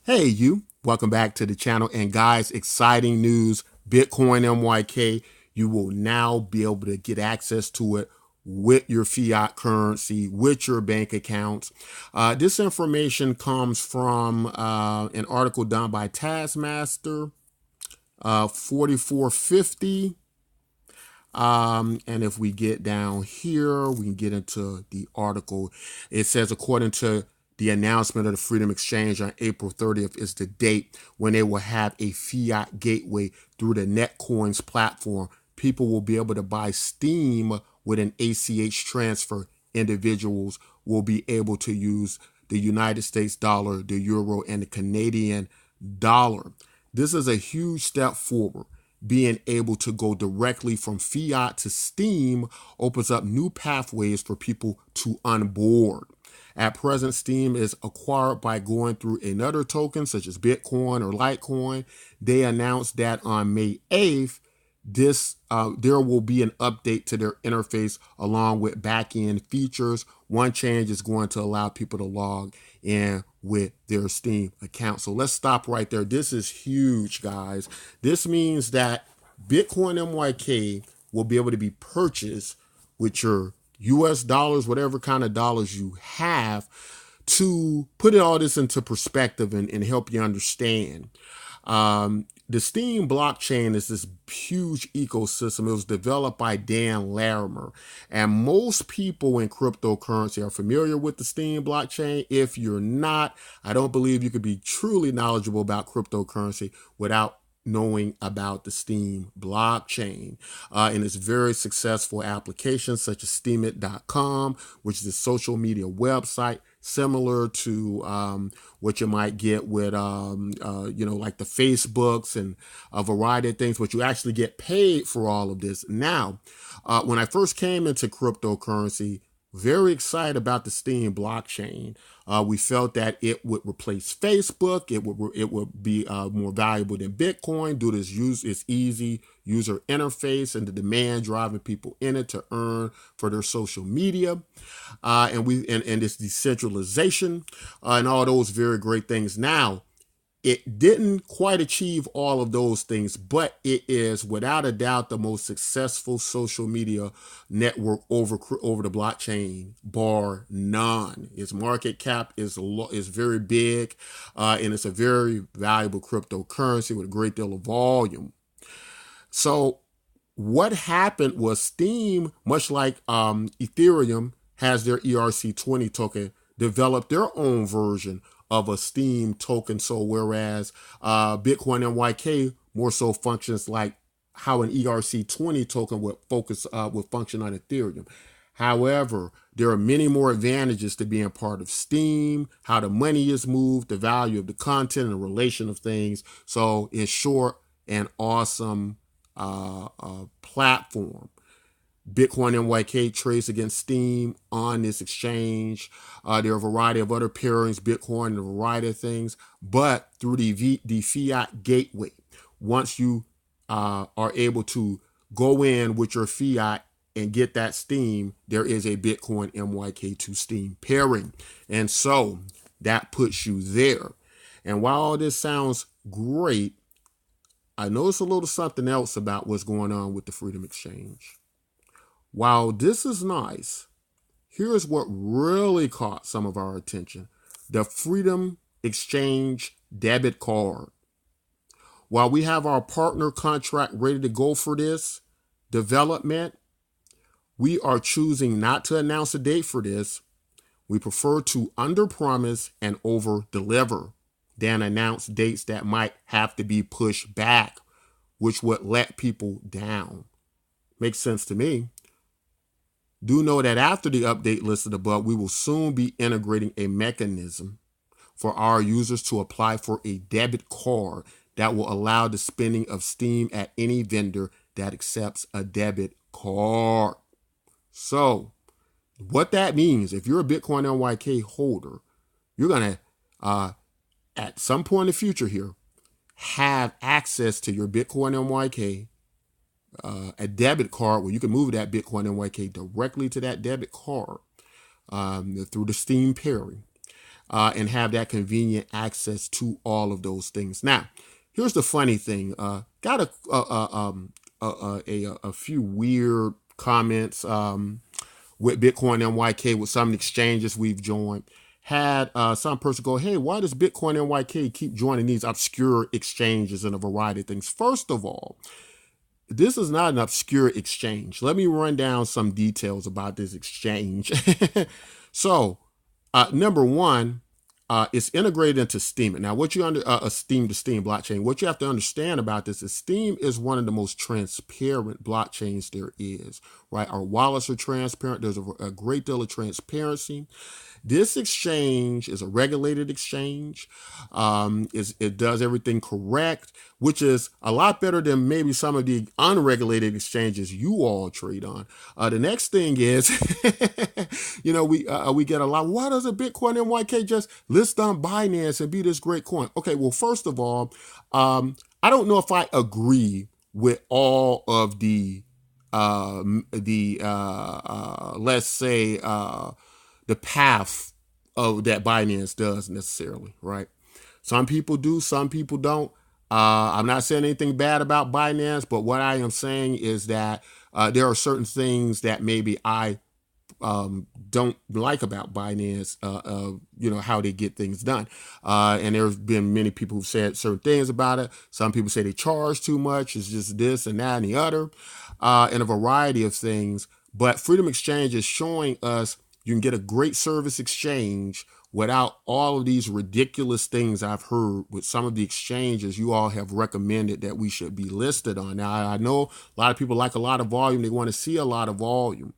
Hey, you. Welcome back to the channel. And guys, exciting news. Bitcoin MYK, you will now be able to get access to it with your fiat currency, with your bank accounts. This information comes from an article done by Taskmaster 4450. And if we get down here, we can get into the article. It says, according to the announcement of the Freedom Exchange on April 30th is the date when they will have a fiat gateway through the Netcoins platform. People will be able to buy Steam with an ACH transfer. Individuals will be able to use the United States dollar, the euro, and the Canadian dollar. This is a huge step forward. Being able to go directly from fiat to Steam opens up new pathways for people to onboard. At present, Steam is acquired by going through another token such as Bitcoin or Litecoin. They announced that on May 8th, there will be an update to their interface along with back-end features. One change is going to allow people to log in with their Steam account. So let's stop right there. This is huge, guys. This means that Bitcoin MYK will be able to be purchased with your US dollars, whatever kind of dollars you have, to put all this into perspective and help you understand. The Steam blockchain is this huge ecosystem. It was developed by Dan Larimer. And most people in cryptocurrency are familiar with the Steam blockchain. If you're not, I don't believe you could be truly knowledgeable about cryptocurrency without knowing about the Steam blockchain and its very successful applications such as steemit.com, which is a social media website similar to what you might get with, like the Facebooks and a variety of things, but you actually get paid for all of this. Now, when I first came into cryptocurrency, very excited about the Steam blockchain. We felt that it would replace Facebook. It would be more valuable than Bitcoin due to its easy user interface and the demand driving people in it to earn for their social media, and its decentralization and all those very great things. Now, it didn't quite achieve all of those things, but it is without a doubt the most successful social media network over the blockchain, bar none. Its market cap is very big, and it's a very valuable cryptocurrency with a great deal of volume. So what happened was Steam, much like Ethereum has their ERC20 token, developed their own version of a Steam token. So whereas Bitcoin MYK more so functions like how an ERC20 token would function on Ethereum. However, there are many more advantages to being part of Steam, how the money is moved, the value of the content, and the relation of things. So in short, an awesome platform. Bitcoin MYK trades against Steam on this exchange. There are a variety of other pairings, Bitcoin, and a variety of things, but through the fiat gateway, once you are able to go in with your fiat and get that Steam, there is a Bitcoin MYK to Steam pairing. And so that puts you there. And while all this sounds great, I noticed a little something else about what's going on with the Freedom Exchange. While this is nice, here's what really caught some of our attention. The Freedom Exchange debit card. While we have our partner contract ready to go for this development, we are choosing not to announce a date for this. We prefer to underpromise and over-deliver than announce dates that might have to be pushed back, which would let people down. Makes sense to me. Do know that after the update listed above, we will soon be integrating a mechanism for our users to apply for a debit card that will allow the spending of Steam at any vendor that accepts a debit card. So what that means, if you're a Bitcoin MYK holder, you're going to, at some point in the future here, have access to your Bitcoin MYK, a debit card where you can move that Bitcoin MYK directly to that debit card through the Steam pairing. and have that convenient access to all of those things. Now, here's the funny thing. Got a few weird comments with Bitcoin MYK with some exchanges we've joined. Had some person go, hey, why does Bitcoin MYK keep joining these obscure exchanges and a variety of things? First of all, this is not an obscure exchange. Let me run down some details about this exchange. So, number one, it's integrated into Steem. Now, what you Steem to Steem blockchain, what you have to understand about this is Steem is one of the most transparent blockchains there is, right? Our wallets are transparent. There's a great deal of transparency. This exchange is a regulated exchange. It does everything correct, which is a lot better than maybe some of the unregulated exchanges you all trade on. The next thing is, we get a lot. Why does a Bitcoin MYK just list on Binance and be this great coin? Okay, well, first of all, I don't know if I agree with all of the let's say the path of that Binance does necessarily, right? Some people do, some people don't. I'm not saying anything bad about Binance, but what I am saying is that there are certain things that maybe I don't like about Binance, how they get things done. And there's been many people who've said certain things about it. Some people say they charge too much. It's just this and that and the other, and a variety of things. But Freedom Exchange is showing us you can get a great service exchange without all of these ridiculous things I've heard with some of the exchanges you all have recommended that we should be listed on. Now, I know a lot of people like a lot of volume. They want to see a lot of volume,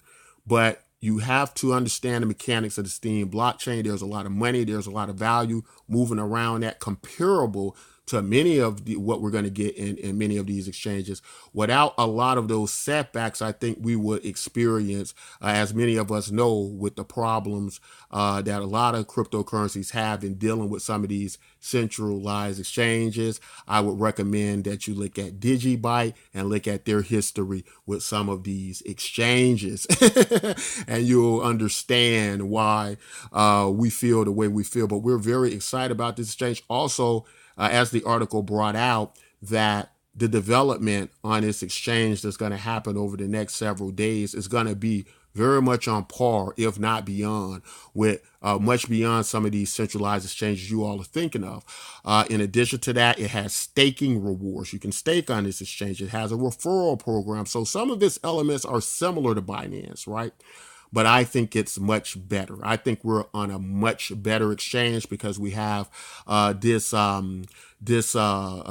but you have to understand the mechanics of the Steem blockchain. There's a lot of money. There's a lot of value moving around that comparable to many of what we're going to get in many of these exchanges. Without a lot of those setbacks, I think we would experience, as many of us know, with the problems that a lot of cryptocurrencies have in dealing with some of these centralized exchanges. I would recommend that you look at Digibyte and look at their history with some of these exchanges, and you'll understand why we feel the way we feel. But we're very excited about this exchange. Also, as the article brought out, that the development on this exchange that's going to happen over the next several days is going to be very much on par, if not beyond, with much beyond some of these centralized exchanges you all are thinking of. In addition to that, it has staking rewards. You can stake on this exchange. It has a referral program. So some of its elements are similar to Binance, right? But I think it's much better. I think we're on a much better exchange because we have this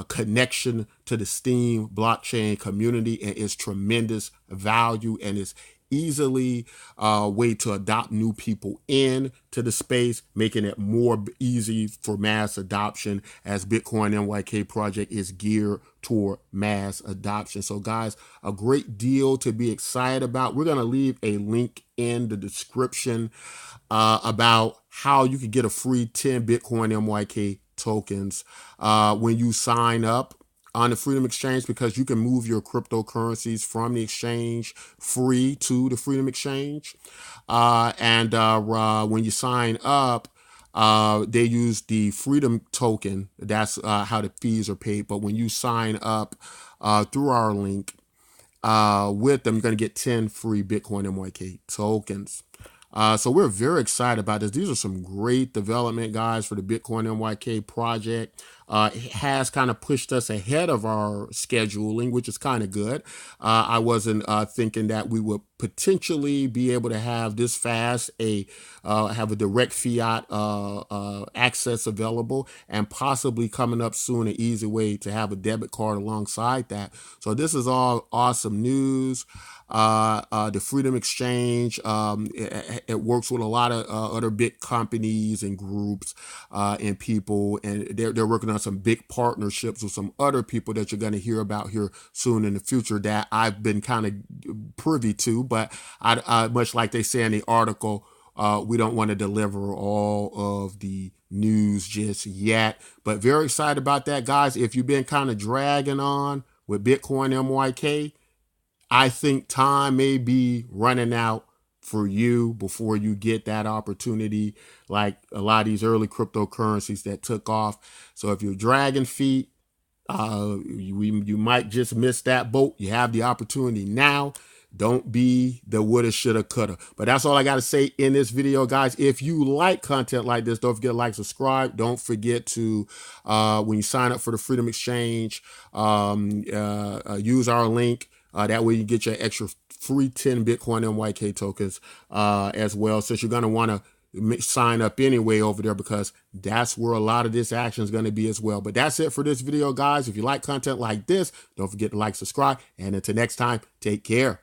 connection to the Steem blockchain community, and its tremendous value, and its easily way to adopt new people in to the space, making it more easy for mass adoption, as Bitcoin MYK project is geared toward mass adoption. So guys, a great deal to be excited about. We're going to leave a link in the description about how you can get a free 10 Bitcoin MYK tokens when you sign up on the Freedom Exchange, because you can move your cryptocurrencies from the exchange free to the Freedom Exchange. And when you sign up, they use the Freedom token. That's how the fees are paid. But when you sign up through our link with them, you're going to get 10 free Bitcoin MYK tokens. So we're very excited about this. These are some great development, guys, for the Bitcoin MYK project. It has kind of pushed us ahead of our scheduling, which is kind of good. I wasn't thinking that we would potentially be able to have this fast have a direct fiat access available, and possibly coming up soon an easy way to have a debit card alongside that. So this is all awesome news. The Freedom Exchange, it works with a lot of other big companies and groups and people, and they're working on some big partnerships with some other people that you're going to hear about here soon in the future that I've been kind of privy to. But I much like they say in the article, we don't want to deliver all of the news just yet, but very excited about that, guys. If you've been kind of dragging on with Bitcoin MYK, I think time may be running out for you before you get that opportunity, like a lot of these early cryptocurrencies that took off. So if you're dragging feet, you might just miss that boat. You have the opportunity now. Don't be the woulda, shoulda, coulda. But that's all I got to say in this video, guys. If you like content like this, don't forget to like, subscribe. Don't forget to, when you sign up for the Freedom Exchange, use our link. That way you get your extra free 10 Bitcoin MYK tokens as well, since you're going to want to sign up anyway over there, because that's where a lot of this action is going to be as well. But that's it for this video, guys. If you like content like this, don't forget to like, subscribe, and until next time, take care.